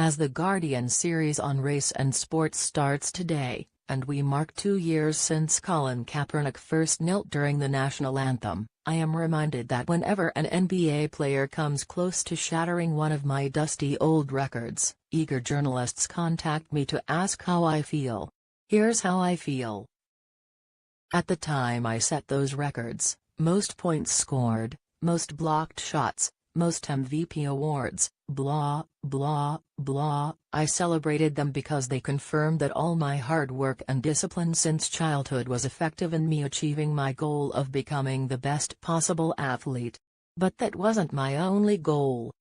As the Guardian series on race and sports starts today, and we mark 2 years since Colin Kaepernick first knelt during the national anthem, I am reminded that whenever an NBA player comes close to shattering one of my dusty old records, eager journalists contact me to ask how I feel. Here's how I feel. At the time I set those records, most points scored, most blocked shots, most MVP awards, blah, blah, blah, I celebrated them because they confirmed that all my hard work and discipline since childhood was effective in me achieving my goal of becoming the best possible athlete. But that wasn't my only goal.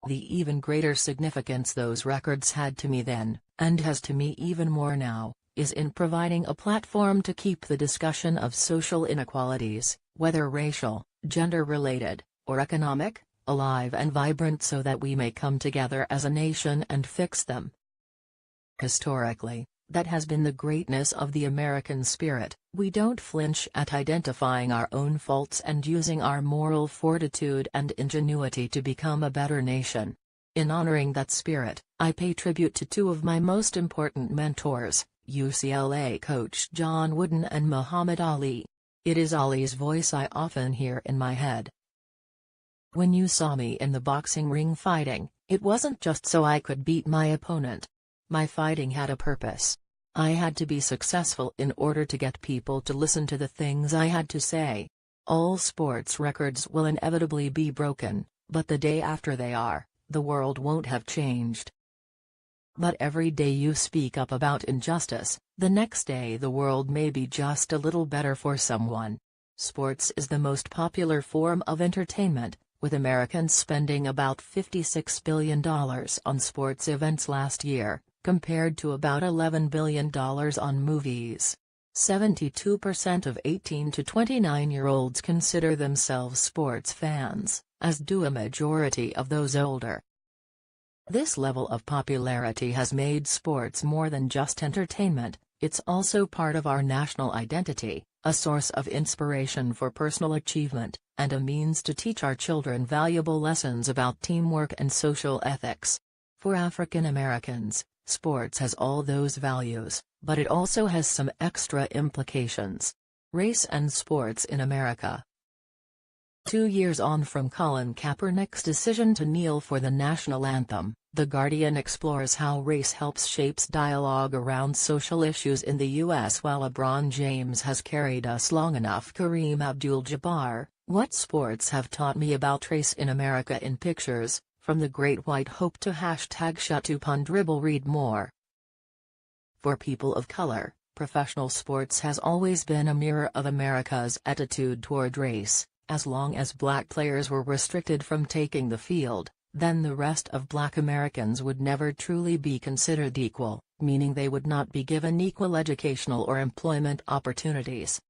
The even greater significance those records had to me then, and has to me even more now, is in providing a platform to keep the discussion of social inequalities, whether racial, gender-related, or economic, alive and vibrant so that we may come together as a nation and fix them. Historically, that has been the greatness of the American spirit. We don't flinch at identifying our own faults and using our moral fortitude and ingenuity to become a better nation. In honoring that spirit, I pay tribute to two of my most important mentors, UCLA coach John Wooden and Muhammad Ali. It is Ali's voice I often hear in my head. When you saw me in the boxing ring fighting, it wasn't just so I could beat my opponent. My fighting had a purpose. I had to be successful in order to get people to listen to the things I had to say. All sports records will inevitably be broken, but the day after they are, the world won't have changed. But every day you speak up about injustice, the next day the world may be just a little better for someone. Sports is the most popular form of entertainment, with Americans spending about $56 billion on sports events last year, compared to about $11 billion on movies. 72% of 18 to 29-year-olds consider themselves sports fans, as do a majority of those older. This level of popularity has made sports more than just entertainment, it's also part of our national identity, a source of inspiration for personal achievement, and a means to teach our children valuable lessons about teamwork and social ethics. For African Americans, sports has all those values, but it also has some extra implications. Race and sports in America. 2 years on from Colin Kaepernick's decision to kneel for the national anthem, The Guardian explores how race helps shapes dialogue around social issues in the U.S. While LeBron James has carried us long enough. Kareem Abdul Jabbar, what sports have taught me about race in America in pictures, from the Great White Hope to #ShutUpOnDribble. Read more. For people of color, professional sports has always been a mirror of America's attitude toward race. As long as black players were restricted from taking the field, then the rest of black Americans would never truly be considered equal, meaning they would not be given equal educational or employment opportunities.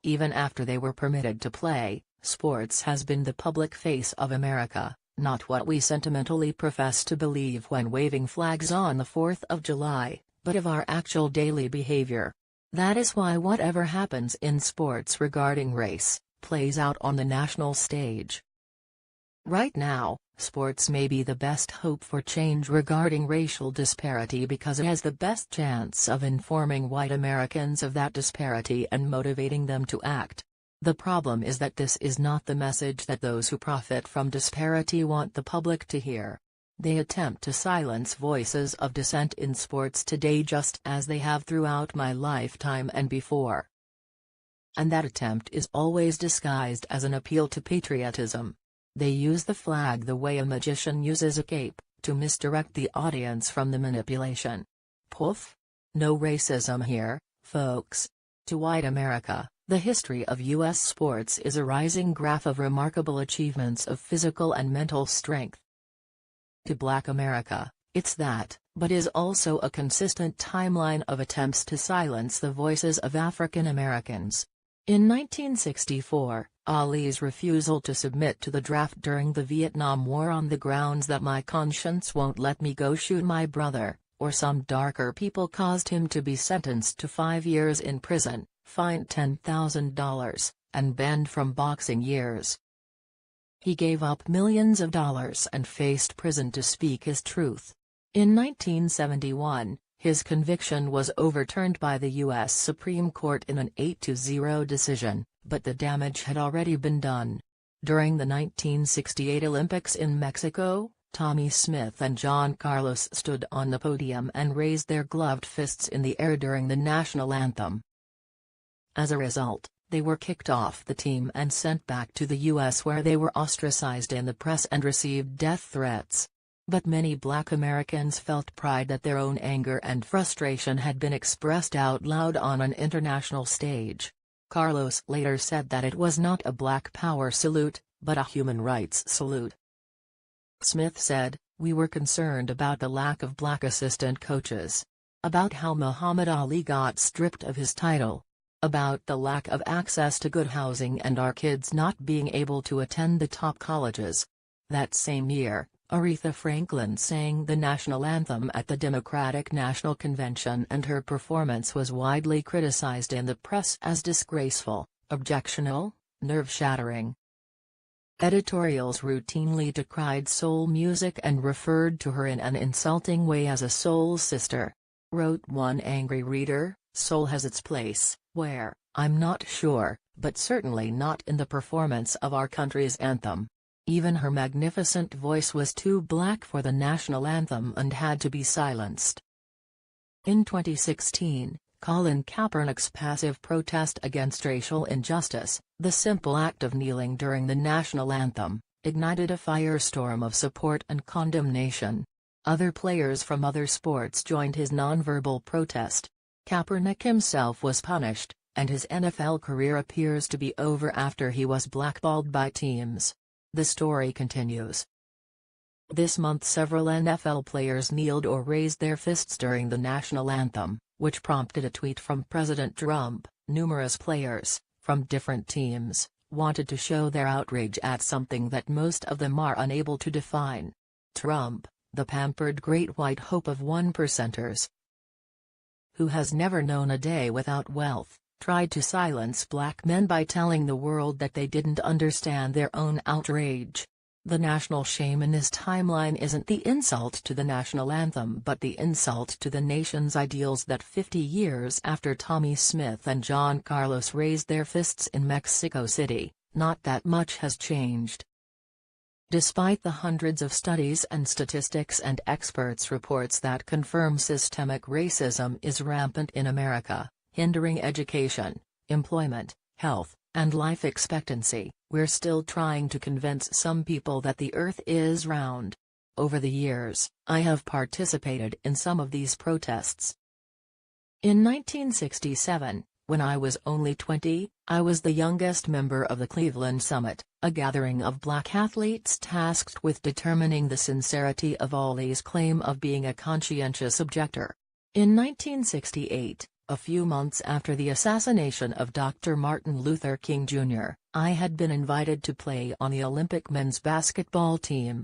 Even after they were permitted to play, sports has been the public face of America, not what we sentimentally profess to believe when waving flags on the 4th of July, but of our actual daily behavior. That is why whatever happens in sports regarding race, plays out on the national stage. Right now, sports may be the best hope for change regarding racial disparity because it has the best chance of informing white Americans of that disparity and motivating them to act. The problem is that this is not the message that those who profit from disparity want the public to hear. They attempt to silence voices of dissent in sports today just as they have throughout my lifetime and before. And that attempt is always disguised as an appeal to patriotism. They use the flag the way a magician uses a cape, to misdirect the audience from the manipulation. Poof! No racism here, folks. To white America, the history of U.S. sports is a rising graph of remarkable achievements of physical and mental strength. To black America, it's that, but is also a consistent timeline of attempts to silence the voices of African Americans. In 1964, Ali's refusal to submit to the draft during the Vietnam War on the grounds that my conscience won't let me go shoot my brother, or some darker people caused him to be sentenced to 5 years in prison, fined $10,000, and banned from boxing years. He gave up millions of dollars and faced prison to speak his truth. In 1971, his conviction was overturned by the U.S. Supreme Court in an 8-0 decision, but the damage had already been done. During the 1968 Olympics in Mexico, Tommy Smith and John Carlos stood on the podium and raised their gloved fists in the air during the national anthem. As a result, they were kicked off the team and sent back to the U.S., where they were ostracized in the press and received death threats. But many Black Americans felt pride that their own anger and frustration had been expressed out loud on an international stage. Carlos later said that it was not a Black Power salute, but a human rights salute. Smith said, "We were concerned about the lack of Black assistant coaches. About how Muhammad Ali got stripped of his title. About the lack of access to good housing and our kids not being able to attend the top colleges." That same year, Aretha Franklin sang the national anthem at the Democratic National Convention, and her performance was widely criticized in the press as disgraceful, objectionable, nerve-shattering. Editorials routinely decried soul music and referred to her in an insulting way as a soul sister. Wrote one angry reader, "Soul has its place, where, I'm not sure, but certainly not in the performance of our country's anthem." Even her magnificent voice was too Black for the national anthem and had to be silenced. In 2016, Colin Kaepernick's passive protest against racial injustice, the simple act of kneeling during the national anthem, ignited a firestorm of support and condemnation. Other players from other sports joined his nonverbal protest. Kaepernick himself was punished, and his NFL career appears to be over after he was blackballed by teams. The story continues. This month several NFL players kneeled or raised their fists during the national anthem, which prompted a tweet from President Trump. Numerous players, from different teams, wanted to show their outrage at something that most of them are unable to define. Trump, the pampered great white hope of 1%ers, who has never known a day without wealth, tried to silence Black men by telling the world that they didn't understand their own outrage. The national shame in this timeline isn't the insult to the national anthem but the insult to the nation's ideals that 50 years after Tommy Smith and John Carlos raised their fists in Mexico City, not that much has changed. Despite the hundreds of studies and statistics and experts' reports that confirm systemic racism is rampant in America, hindering education, employment, health, and life expectancy, we're still trying to convince some people that the earth is round. Over the years, I have participated in some of these protests. In 1967, when I was only 20, I was the youngest member of the Cleveland Summit, a gathering of Black athletes tasked with determining the sincerity of Ali's claim of being a conscientious objector. In 1968, a few months after the assassination of Dr. Martin Luther King Jr., I had been invited to play on the Olympic men's basketball team.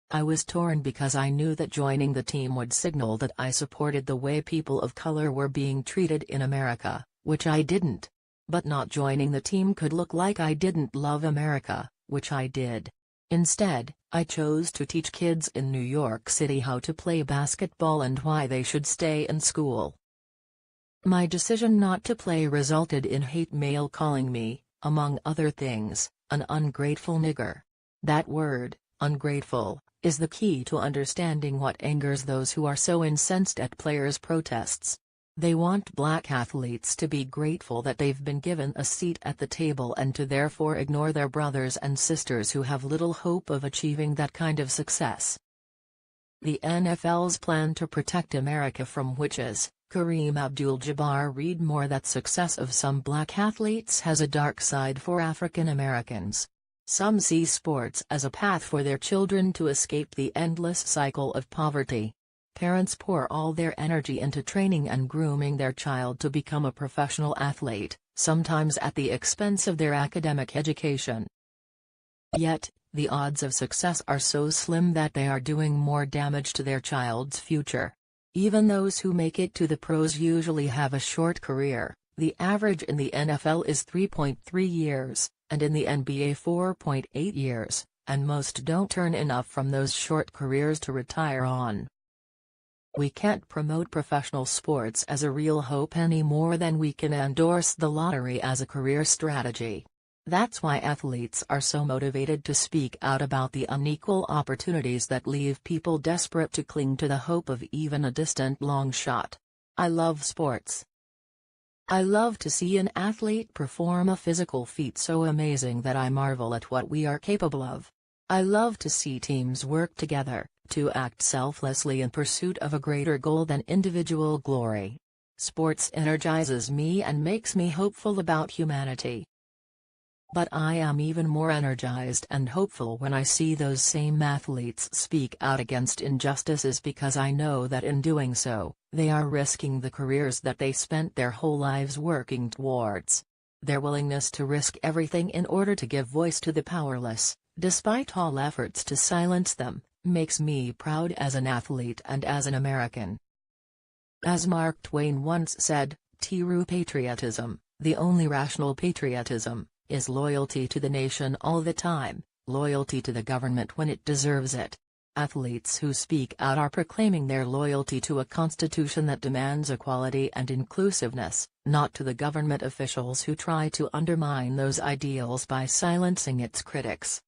I was torn because I knew that joining the team would signal that I supported the way people of color were being treated in America, which I didn't. But not joining the team could look like I didn't love America, which I did. Instead, I chose to teach kids in New York City how to play basketball and why they should stay in school. My decision not to play resulted in hate mail calling me, among other things, an ungrateful nigger. That word, ungrateful, is the key to understanding what angers those who are so incensed at players' protests. They want Black athletes to be grateful that they've been given a seat at the table and to therefore ignore their brothers and sisters who have little hope of achieving that kind of success. The NFL's plan to protect America from witches. Kareem Abdul Jabbar read more that success of some Black athletes has a dark side for African Americans. Some see sports as a path for their children to escape the endless cycle of poverty. Parents pour all their energy into training and grooming their child to become a professional athlete, sometimes at the expense of their academic education. Yet, the odds of success are so slim that they are doing more damage to their child's future. Even those who make it to the pros usually have a short career. The average in the NFL is 3.3 years, and in the NBA 4.8 years, and most don't earn enough from those short careers to retire on. We can't promote professional sports as a real hope any more than we can endorse the lottery as a career strategy. That's why athletes are so motivated to speak out about the unequal opportunities that leave people desperate to cling to the hope of even a distant long shot. I love sports. I love to see an athlete perform a physical feat so amazing that I marvel at what we are capable of. I love to see teams work together, to act selflessly in pursuit of a greater goal than individual glory. Sports energizes me and makes me hopeful about humanity. But I am even more energized and hopeful when I see those same athletes speak out against injustices, because I know that in doing so, they are risking the careers that they spent their whole lives working towards. Their willingness to risk everything in order to give voice to the powerless, despite all efforts to silence them, makes me proud as an athlete and as an American. As Mark Twain once said, "True patriotism, the only rational patriotism, is loyalty to the nation all the time, loyalty to the government when it deserves it." Athletes who speak out are proclaiming their loyalty to a constitution that demands equality and inclusiveness, not to the government officials who try to undermine those ideals by silencing its critics.